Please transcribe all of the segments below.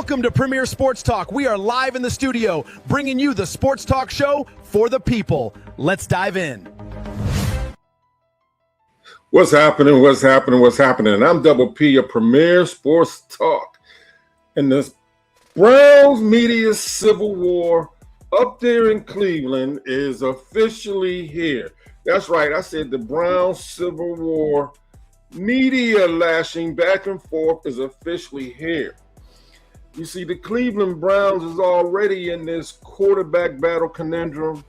Welcome to Premier Sports Talk. We are live in the studio, bringing you the sports talk show for the people. Let's dive in. What's happening? I'm Double P, your Premier Sports Talk. And this Browns media civil war up there in Cleveland is officially here. That's right. I said the Browns civil war media lashing back and forth is officially here. You see, the Cleveland Browns is already in this quarterback battle conundrum.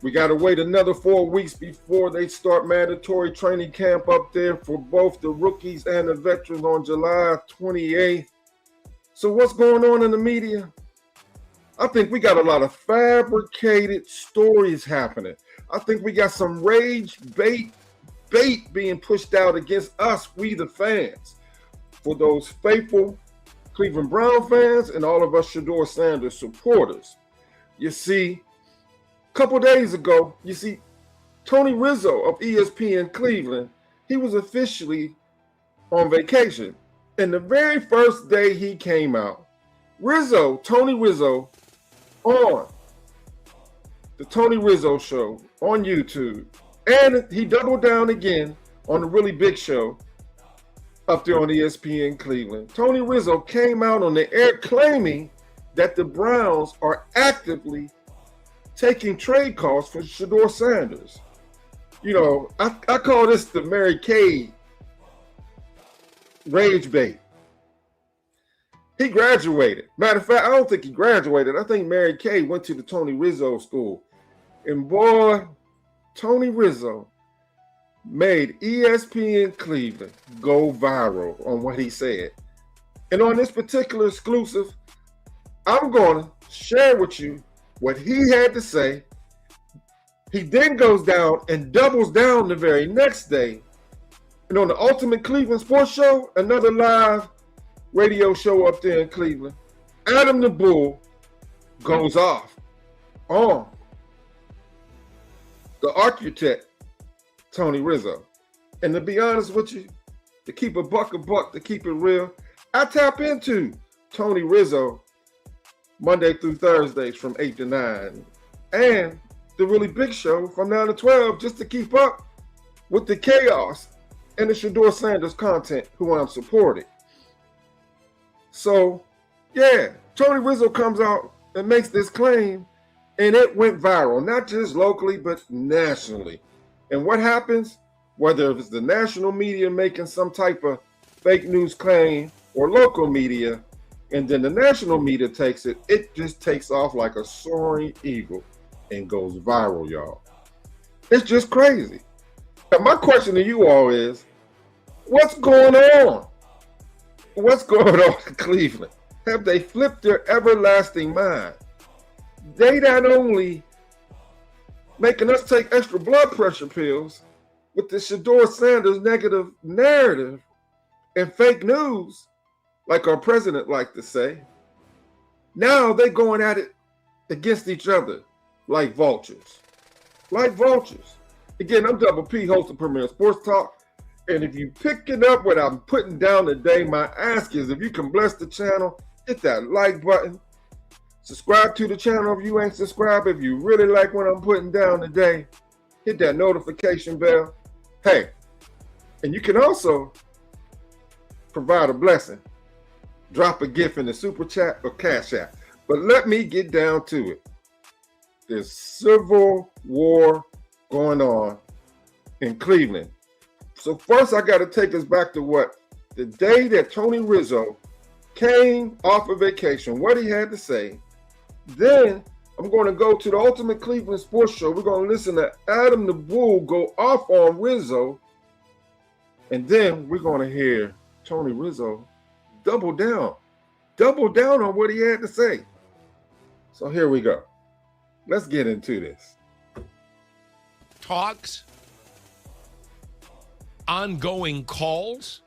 We got to wait another 4 weeks before they start mandatory training camp up there for both the rookies and the veterans on July 28th. So what's going on in the media? I think we got a lot of fabricated stories happening. I think we got some rage bait being pushed out against us, we the fans, for those faithful Cleveland Brown fans and all of us Shedeur Sanders supporters. You see, a couple days ago, Tony Rizzo of ESPN Cleveland, he was officially on vacation. And the very first day he came out, Tony Rizzo, on the Tony Rizzo Show on YouTube, and he doubled down again on the Really Big Show up there on ESPN Cleveland. Tony Rizzo came out on the air claiming that the Browns are actively taking trade calls for Shedeur Sanders. You know, I call this the Mary Kay rage bait. He graduated. Matter of fact, I don't think he graduated. I think Mary Kay went to the Tony Rizzo school. And boy, Tony Rizzo made ESPN Cleveland go viral on what he said. And on this particular exclusive, I'm going to share with you what he had to say. He then goes down and doubles down the very next day. And on the Ultimate Cleveland Sports Show, another live radio show up there in Cleveland, Adam the Bull goes off on the architect, Tony Rizzo. And to be honest with you, to keep a buck, to keep it real, I tap into Tony Rizzo Monday through Thursdays from 8 to 9, and the Really Big Show from 9 to 12, just to keep up with the chaos and the Shedeur Sanders content who I'm supporting. So, yeah, Tony Rizzo comes out and makes this claim, and it went viral, not just locally, but nationally. And what happens, whether it's the national media making some type of fake news claim or local media, and then the national media takes it, it just takes off like a soaring eagle and goes viral, y'all. It's just crazy. Now, my question to you all is, what's going on? What's going on in Cleveland? Have they flipped their everlasting mind? They not only making us take extra blood pressure pills with the Shedeur Sanders negative narrative and fake news, like our president liked to say. Now they going at it against each other like vultures. Like vultures. Again, I'm Double P, host of Premier Sports Talk. And if you picking up what I'm putting down today, my ask is if you can bless the channel, hit that like button. Subscribe to the channel if you ain't subscribed. If you really like what I'm putting down today, hit that notification bell. Hey, and you can also provide a blessing. Drop a gift in the super chat or cash app. But let me get down to it. There's civil war going on in Cleveland. So first I got to take us back to the day that Tony Rizzo came off of vacation, what he had to say. Then I'm going to go to the Ultimate Cleveland Sports Show. We're going to listen to Adam the Bull go off on Rizzo. And then we're going to hear Tony Rizzo double down on what he had to say. So here we go. Let's get into this. Talks, ongoing calls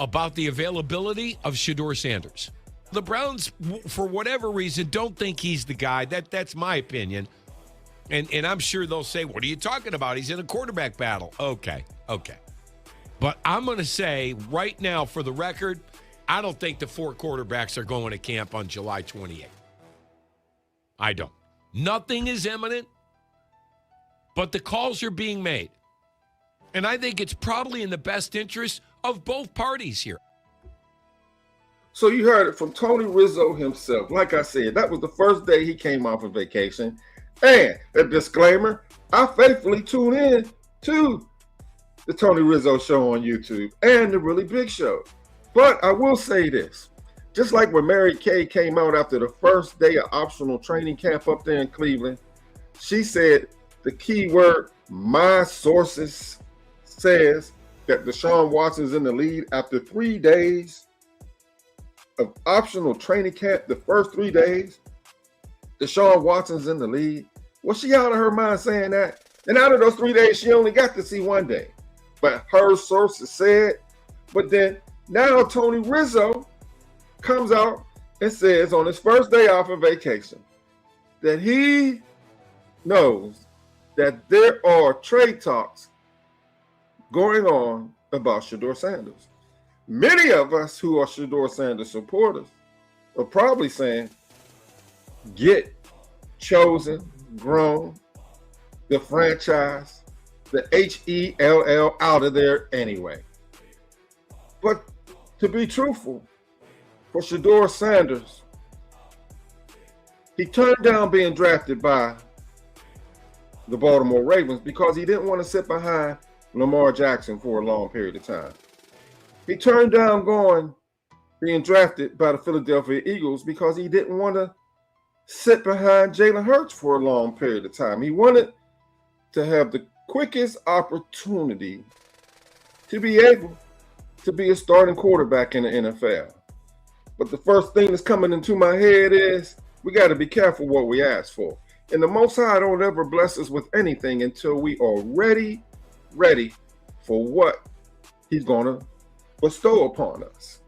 about the availability of Shedeur Sanders. The Browns, for whatever reason, don't think he's the guy. That's my opinion. And I'm sure they'll say, what are you talking about? He's in a quarterback battle. Okay. But I'm going to say right now, for the record, I don't think the 4 quarterbacks are going to camp on July 28th. I don't. Nothing is imminent, but the calls are being made. And I think it's probably in the best interest of both parties here. So you heard it from Tony Rizzo himself. Like I said, that was the first day he came off of vacation. And a disclaimer, I faithfully tune in to the Tony Rizzo Show on YouTube and the Really Big Show. But I will say this. Just like when Mary Kay came out after the first day of optional training camp up there in Cleveland, she said the key word, my sources, says that Deshaun Watson's in the lead after 3 days of optional training camp. The first 3 days, Deshaun Watson's in the lead. Was she out of her mind saying that? And out of those 3 days, she only got to see 1 day. But her sources said, but then now Tony Rizzo comes out and says on his first day off of vacation that he knows that there are trade talks going on about Shedeur Sanders. Many of us who are Shedeur Sanders supporters are probably saying, get chosen, grown, the franchise, the HELL out of there anyway. But to be truthful, for Shedeur Sanders, he turned down being drafted by the Baltimore Ravens because he didn't want to sit behind Lamar Jackson for a long period of time. He turned down being drafted by the Philadelphia Eagles because he didn't want to sit behind Jalen Hurts for a long period of time. He wanted to have the quickest opportunity to be able to be a starting quarterback in the NFL. But the first thing that's coming into my head is we got to be careful what we ask for. And the Most High don't ever bless us with anything until we are ready for what he's going to bestow upon us.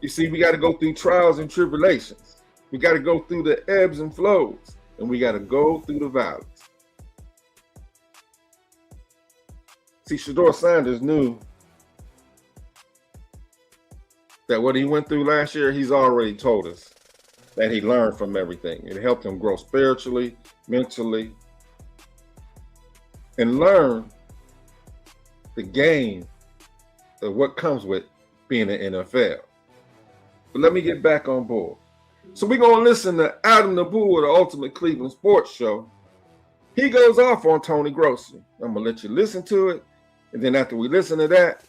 You see, we got to go through trials and tribulations. We got to go through the ebbs and flows, and we got to go through the valleys. See, Shedeur Sanders knew that what he went through last year, he's already told us that he learned from everything. It helped him grow spiritually, mentally, and learn the game of what comes with being an NFL. But let me get back on board. So we're going to listen to Adam Nabu of the Ultimate Cleveland Sports Show. He goes off on Tony Grossi. I'm going to let you listen to it. And then after we listen to that,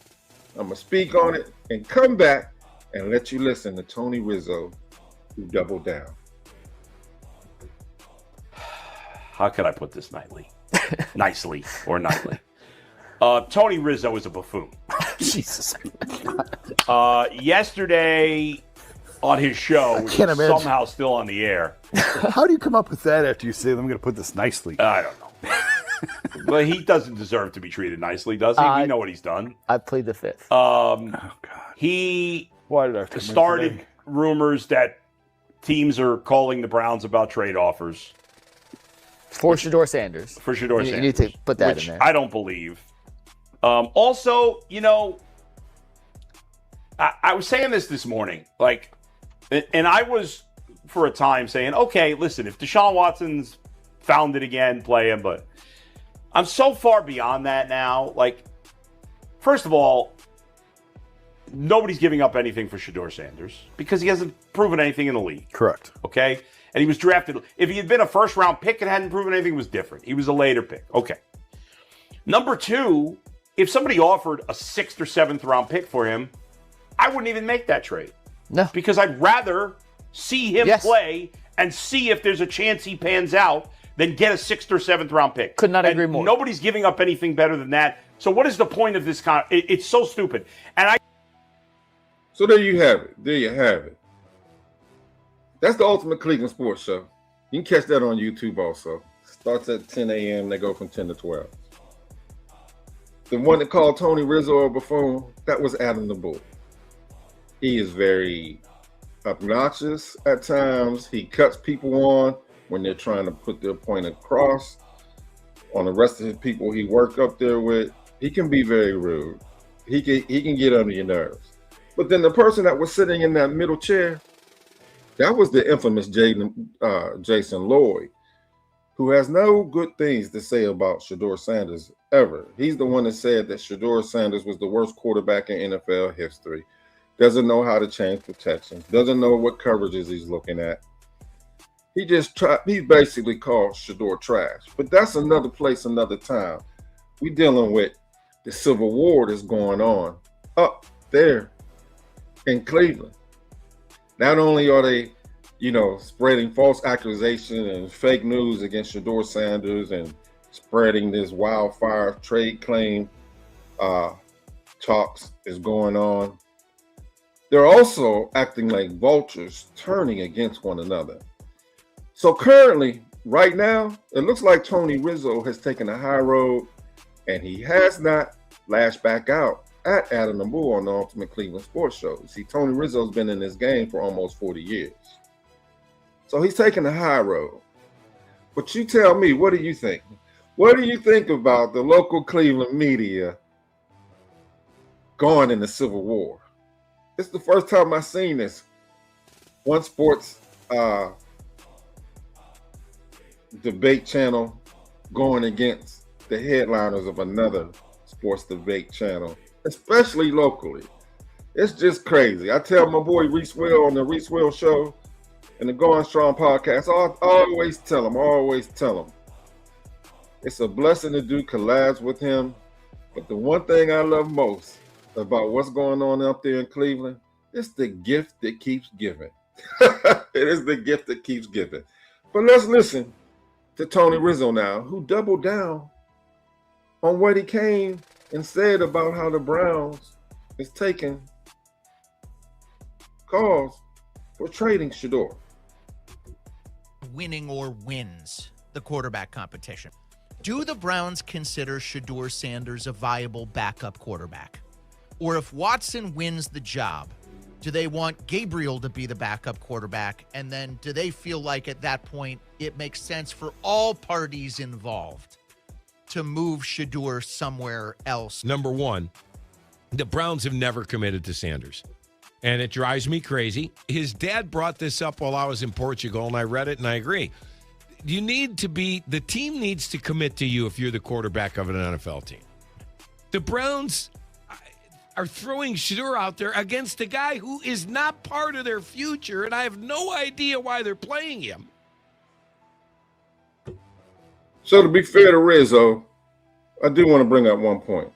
I'm going to speak on it and come back and let you listen to Tony Rizzo, who doubled down. How could I put this nicely? Nicely. Tony Rizzo is a buffoon. Jesus. Yesterday on his show, which is somehow still on the air. How do you come up with that after you say, I'm going to put this nicely? I don't know. But he doesn't deserve to be treated nicely, does he? We know what he's done. I plead the fifth. Oh, God. He Why did I have to started rumors that teams are calling the Browns about trade offers. For Shedeur Sanders. For Shedeur Sanders. You need to put that in there. I don't believe. Also, I was saying this morning, and I was for a time saying, okay, listen, if Deshaun Watson's found it again, play him, but I'm so far beyond that now. First of all, nobody's giving up anything for Shedeur Sanders because he hasn't proven anything in the league. Correct. Okay? And he was drafted. If he had been a first-round pick and hadn't proven anything, it was different. He was a later pick. Okay. Number two, if somebody offered a 6th or 7th round pick for him, I wouldn't even make that trade. No. Because I'd rather see him play and see if there's a chance he pans out than get a 6th or 7th round pick. Could not agree more. Nobody's giving up anything better than that. So what is the point of this it's so stupid. So there you have it. That's the Ultimate Cleveland Sports Show. You can catch that on YouTube also. Starts at 10 a.m. They go from 10 to 12. The one that called Tony Rizzo a buffoon, that was Adam the Bull. He is very obnoxious at times. He cuts people on when they're trying to put their point across. On the rest of the people he worked up there with, he can be very rude. He can get under your nerves. But then the person that was sitting in that middle chair, that was the infamous Jason Lloyd, who has no good things to say about Shedeur Sanders ever. He's the one that said that Shedeur Sanders was the worst quarterback in NFL history, doesn't know how to change protections, doesn't know what coverages he's looking at. He basically called Shedeur trash. But that's another place, another time. We dealing with the Civil War that's going on up there in Cleveland. Not only are they, spreading false accusation and fake news against Shedeur Sanders and spreading this wildfire trade claim talks is going on, they're also acting like vultures turning against one another. So currently, right now, it looks like Tony Rizzo has taken a high road, and he has not lashed back out at Adam Nabu on the Ultimate Cleveland Sports Show. See, Tony Rizzo's been in this game for almost 40 years. So he's taking a high road. But you tell me, what do you think? What do you think about the local Cleveland media going in the Civil War? It's the first time I've seen this. One sports debate channel going against the headliners of another sports debate channel, especially locally. It's just crazy. I tell my boy Reese Will on the Reese Will Show and the Going Strong podcast, I always tell him, it's a blessing to do collabs with him. But the one thing I love most about what's going on up there in Cleveland, it's the gift that keeps giving. It is the gift that keeps giving. But let's listen to Tony Rizzo now, who doubled down on what he came and said about how the Browns is taking calls for trading Shedeur. Winning or wins the quarterback competition. Do the Browns consider Shedeur Sanders a viable backup quarterback? Or if Watson wins the job, do they want Gabriel to be the backup quarterback? And then do they feel like at that point it makes sense for all parties involved to move Shedeur somewhere else? Number one, the Browns have never committed to Sanders. And it drives me crazy. His dad brought this up while I was in Portugal, and I read it, and I agree. The team needs to commit to you if you're the quarterback of an NFL team. The Browns are throwing Shedeur out there against a guy who is not part of their future, and I have no idea why they're playing him. So to be fair to Rizzo, I do want to bring up one point.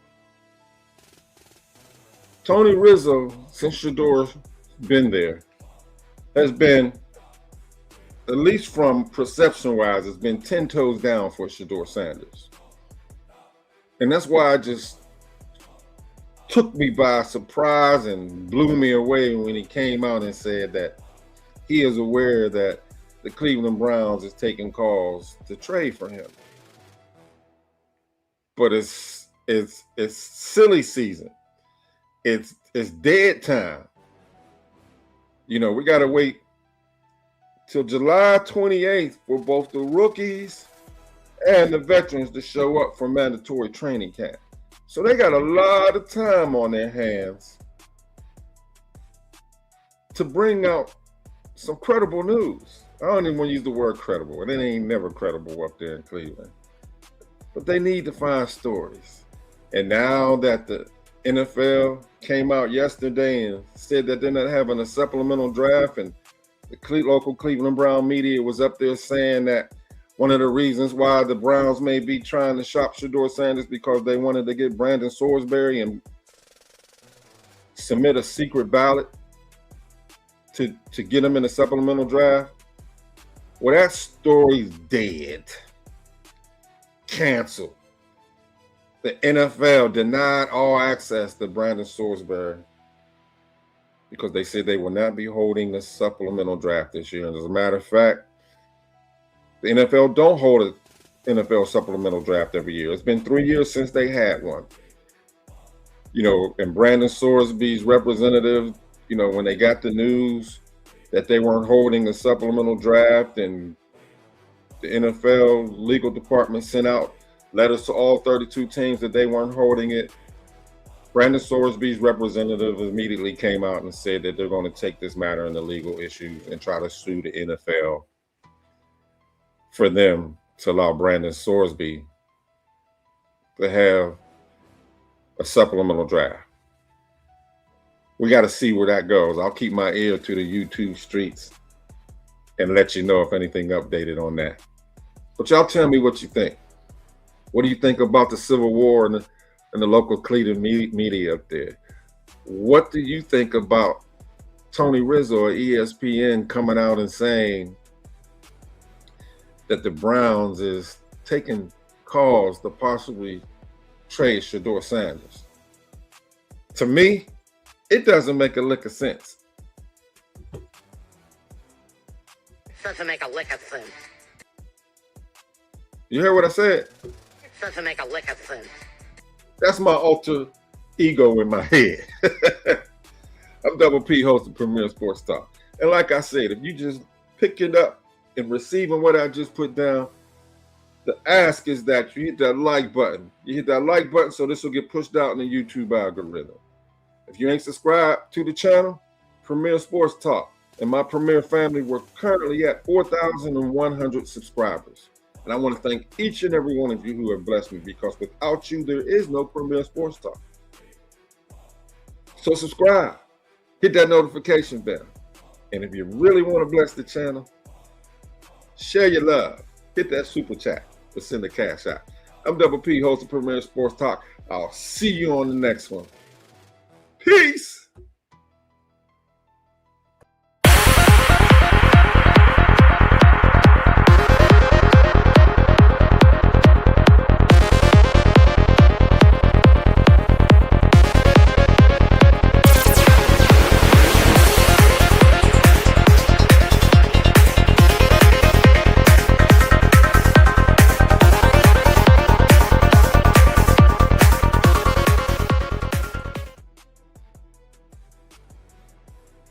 Tony Rizzo, since Shedeur's been there, has been, at least from perception-wise, has been 10 toes down for Shedeur Sanders. And that's why it just took me by surprise and blew me away when he came out and said that he is aware that the Cleveland Browns is taking calls to trade for him. But it's silly season. It's dead time. We got to wait till July 28th for both the rookies and the veterans to show up for mandatory training camp. So they got a lot of time on their hands to bring out some credible news. I don't even want to use the word credible, and it ain't never credible up there in Cleveland. But they need to find stories. And now that the NFL came out yesterday and said that they're not having a supplemental draft, and the local Cleveland Brown media was up there saying that one of the reasons why the Browns may be trying to shop Shedeur Sanders because they wanted to get Brandon Salisbury and submit a secret ballot to get him in the supplemental draft. Well, that story's dead. Canceled. The NFL denied all access to Brandon Salisbury because they said they will not be holding the supplemental draft this year. And as a matter of fact, the NFL don't hold an NFL supplemental draft every year. It's been 3 years since they had one. And Brandon Salisbury's representative, when they got the news that they weren't holding a supplemental draft, and the NFL legal department sent out letters to all 32 teams that they weren't holding it, Brandon Sorsby's representative immediately came out and said that they're going to take this matter into legal issues and try to sue the NFL for them to allow Brandon Sorsby to have a supplemental draft. We got to see where that goes. I'll keep my ear to the YouTube streets and let you know if anything updated on that. But y'all tell me what you think. What do you think about the Civil War and the local Cleveland media up there? What do you think about Tony Rizzo or ESPN coming out and saying that the Browns is taking calls to possibly trade Shedeur Sanders? To me, it doesn't make a lick of sense. Doesn't make a lick of sense. You hear what I said? Doesn't make a lick of sense. That's my alter ego in my head. I'm Double P, host of Premier Sports Talk. And like I said, if you just pick it up and receiving what I just put down, the ask is that you hit that like button. You hit that like button so this will get pushed out in the YouTube algorithm. If you ain't subscribed to the channel, Premier Sports Talk and my Premier family, we're currently at 4,100 subscribers. And I want to thank each and every one of you who have blessed me, because without you, there is no Premier Sports Talk. So subscribe, hit that notification bell. And if you really want to bless the channel, share your love. Hit that super chat to send the cash out. I'm Double P, host of Premier Sports Talk. I'll see you on the next one.